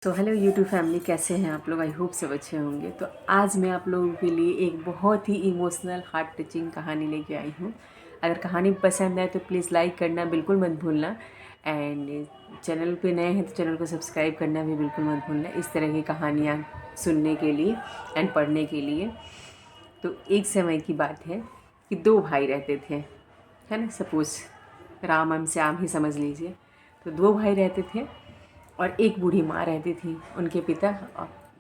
तो hello YouTube family, कैसे हैं आप लोग? आई होप सब अच्छे होंगे। तो आज मैं आप लोगों के लिए एक बहुत ही इमोशनल हार्ट टचिंग कहानी लेके आई हूँ। अगर कहानी पसंद आए तो प्लीज़ लाइक करना बिल्कुल मत भूलना, एंड चैनल पे नए हैं तो चैनल को सब्सक्राइब करना भी बिल्कुल मत भूलना, इस तरह की कहानियाँ सुनने के लिए एंड पढ़ने के लिए। तो एक समय की बात है कि दो भाई रहते थे, है ना। सपोज़ राम एम श्याम ही समझ लीजिए। तो दो भाई रहते थे और एक बूढ़ी माँ रहती थी। उनके पिता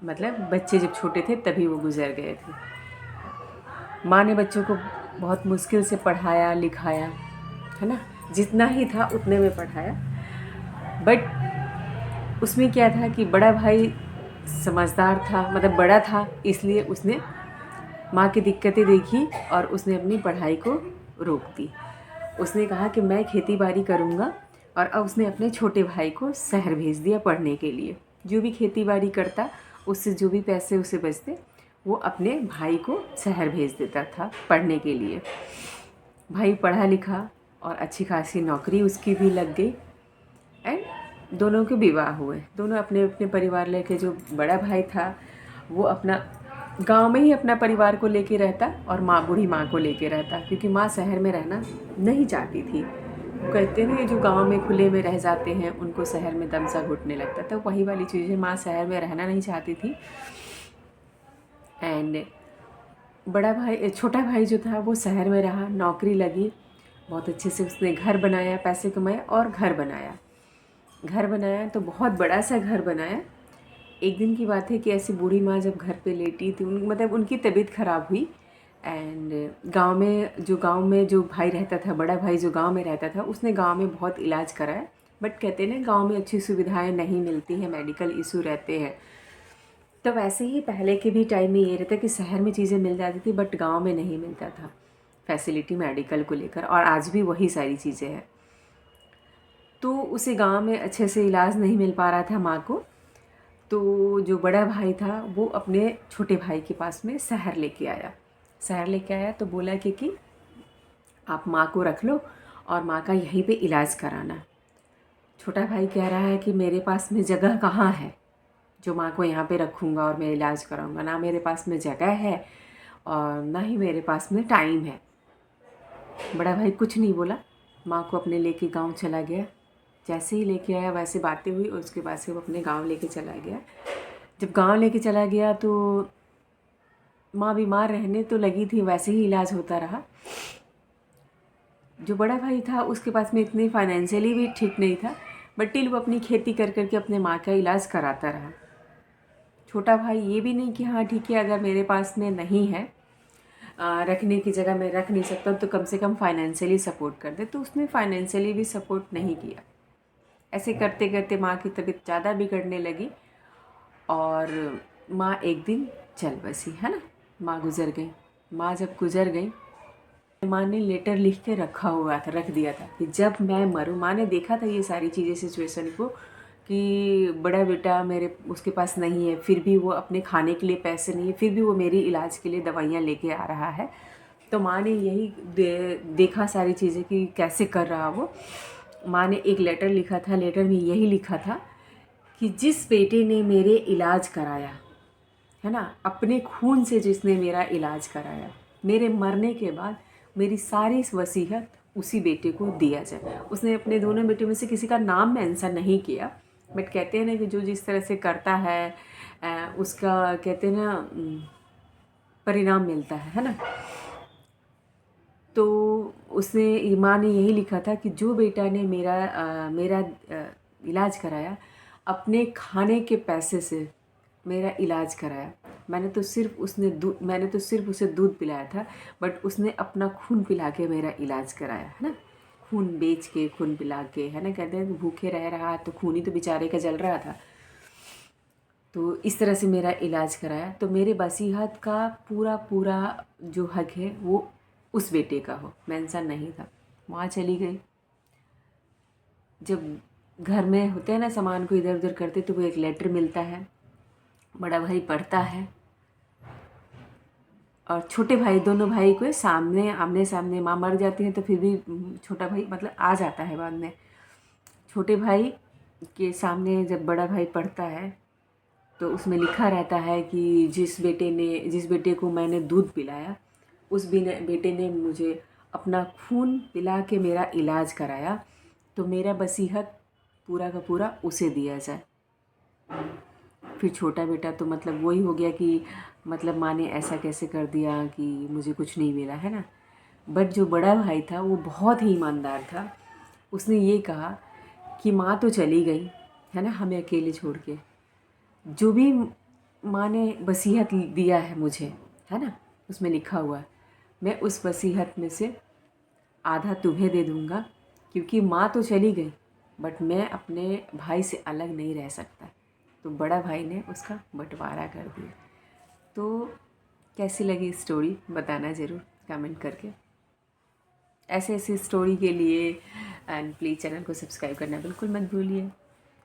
मतलब बच्चे जब छोटे थे तभी वो गुजर गए थे। माँ ने बच्चों को बहुत मुश्किल से पढ़ाया लिखाया, है ना। जितना ही था उतने में पढ़ाया। बट उसमें क्या था कि बड़ा भाई समझदार था, मतलब बड़ा था, इसलिए उसने माँ की दिक्कतें देखी और उसने अपनी पढ़ाई को रोक दी। उसने कहा कि मैं खेती बाड़ी करूँगा, और अब उसने अपने छोटे भाई को शहर भेज दिया पढ़ने के लिए। जो भी खेती बाड़ी करता उससे जो भी पैसे उसे बचते वो अपने भाई को शहर भेज देता था पढ़ने के लिए। भाई पढ़ा लिखा और अच्छी खासी नौकरी उसकी भी लग गई, एंड दोनों के विवाह हुए। दोनों अपने अपने परिवार लेके, जो बड़ा भाई था वो अपना गांव में ही अपना परिवार को लेके रहता और माँ, बूढ़ी माँ को लेके रहता, क्योंकि माँ शहर में रहना नहीं चाहती थी। वो कहते हैं जो गांव में खुले में रह जाते हैं उनको शहर में दम सा घुटने लगता। तो वही वाली चीज़ें, माँ शहर में रहना नहीं चाहती थी। एंड बड़ा भाई, छोटा भाई जो था वो शहर में रहा, नौकरी लगी, बहुत अच्छे से उसने घर बनाया, पैसे कमाए और घर बनाया। घर बनाया तो बहुत बड़ा सा घर बनाया। एक दिन की बात है कि ऐसी बूढ़ी माँ जब घर पे लेटी थी, मतलब उनकी तबीयत ख़राब हुई। एंड गांव में जो भाई रहता था, बड़ा भाई जो गांव में रहता था, उसने गांव में बहुत इलाज कराया। बट कहते हैं ना, गांव में अच्छी सुविधाएं नहीं मिलती हैं, मेडिकल इशू रहते हैं। तो वैसे ही पहले के भी टाइम में ये रहता कि शहर में चीज़ें मिल जाती थी बट गांव में नहीं मिलता था फैसिलिटी मेडिकल को लेकर, और आज भी वही सारी चीज़ें हैं। तो उसे गांव में अच्छे से इलाज नहीं मिल पा रहा था माँ को। तो जो बड़ा भाई था वो अपने छोटे भाई के पास में शहर लेके आया। शहर लेके आया तो बोला कि आप माँ को रख लो और माँ का यहीं पे इलाज कराना। छोटा भाई कह रहा है कि मेरे पास में जगह कहाँ है जो माँ को यहाँ पे रखूँगा और मैं इलाज कराऊँगा। ना मेरे पास में जगह है और ना ही मेरे पास में टाइम है। बड़ा भाई कुछ नहीं बोला, माँ को अपने लेके गांव चला गया। जैसे ही लेके आया वैसे बातें हुई और उसके बाद से वो अपने गांव लेके चला गया। जब गांव लेके चला गया तो माँ बीमार रहने तो लगी थी, वैसे ही इलाज होता रहा। जो बड़ा भाई था उसके पास में इतनी फाइनेंशियली भी ठीक नहीं था, बट टिल वो अपनी खेती कर करके अपने माँ का इलाज कराता रहा। छोटा भाई ये भी नहीं कि हाँ ठीक है, अगर मेरे पास में नहीं है रखने की जगह, मैं रख नहीं सकता, तो कम से कम फाइनेंशियली सपोर्ट कर दे। तो उसने फाइनेंशियली भी सपोर्ट नहीं किया। ऐसे करते करते माँ की तबीयत ज़्यादा बिगड़ने लगी और माँ एक दिन चल बसी, है ना। माँ गुज़र गई। माँ जब गुज़र गई, माँ ने लेटर लिख के रख दिया था कि जब मैं मरूँ, माँ ने देखा था ये सारी चीज़ें, सिचुएशन को, कि बड़ा बेटा मेरे उसके पास नहीं है, फिर भी वो अपने खाने के लिए पैसे नहीं है, फिर भी वो मेरी इलाज के लिए दवाइयाँ लेके आ रहा है। तो माँ ने यही देखा सारी चीज़ें कि कैसे कर रहा वो। माँ ने एक लेटर लिखा था, लेटर में यही लिखा था कि जिस बेटे ने मेरे इलाज कराया, है ना, अपने खून से जिसने मेरा इलाज कराया, मेरे मरने के बाद मेरी सारी वसीयत उसी बेटे को दिया जाए। उसने अपने दोनों बेटे में से किसी का नाम मेंशन नहीं किया, बट कहते हैं ना कि जो जिस तरह से करता है उसका, कहते हैं ना, परिणाम मिलता है ना। तो उसने, माँ ने यही लिखा था कि जो बेटा ने मेरा इलाज कराया, अपने खाने के पैसे से मेरा इलाज कराया। मैंने तो सिर्फ उसे दूध पिलाया था, बट उसने अपना खून पिला के मेरा इलाज कराया, है ना। खून बेच के, खून पिला के, है ना। कहते हैं कि भूखे रह रहा तो खून ही तो बेचारे का जल रहा था। तो इस तरह से मेरा इलाज कराया, तो मेरे वसीयत का पूरा पूरा जो हक है वो उस बेटे का हो, मेंशन नहीं था। माँ चली गई। जब घर में होते हैं ना, सामान को इधर उधर करते, तो वो एक लेटर मिलता है। बड़ा भाई पढ़ता है और छोटे भाई, दोनों भाई को आमने सामने, माँ मर जाती है तो फिर भी छोटा भाई मतलब आ जाता है बाद में। छोटे भाई के सामने जब बड़ा भाई पढ़ता है तो उसमें लिखा रहता है कि जिस बेटे को मैंने दूध पिलाया उस बेटे ने मुझे अपना खून पिला के मेरा इलाज कराया, तो मेरा वसीयत पूरा का पूरा उसे दिया जाए। फिर छोटा बेटा तो मतलब वही हो गया कि मतलब माँ ने ऐसा कैसे कर दिया कि मुझे कुछ नहीं मिला, है ना। बट जो बड़ा भाई था वो बहुत ही ईमानदार था। उसने ये कहा कि माँ तो चली गई, है ना, हमें अकेले छोड़ के, जो भी माँ ने वसीयत दिया है मुझे, है ना, उसमें लिखा हुआ है, मैं उस वसीयत में से आधा तुम्हें दे दूँगा, क्योंकि माँ तो चली गई बट मैं अपने भाई से अलग नहीं रह सकता। तो बड़ा भाई ने उसका बंटवारा कर दिया। तो कैसी लगी स्टोरी बताना ज़रूर कमेंट करके। ऐसे ऐसी स्टोरी के लिए एंड प्लीज़ चैनल को सब्सक्राइब करना बिल्कुल मत भूलिए।